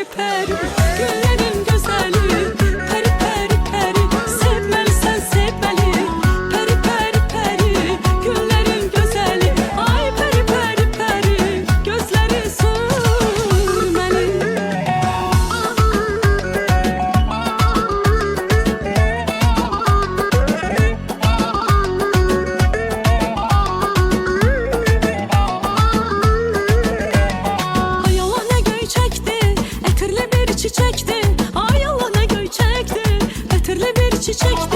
peri peri, güllerin güzeli. Peri peri peri, sevmelisən sevmeli. Peri peri peri, güllerin güzeli. Ay peri peri peri, gözleri sürmeli. Ay Allah ne göy çekti, etirli bir çiçekti. Ay Allah ne göy çekti, etirli bir çiçekti.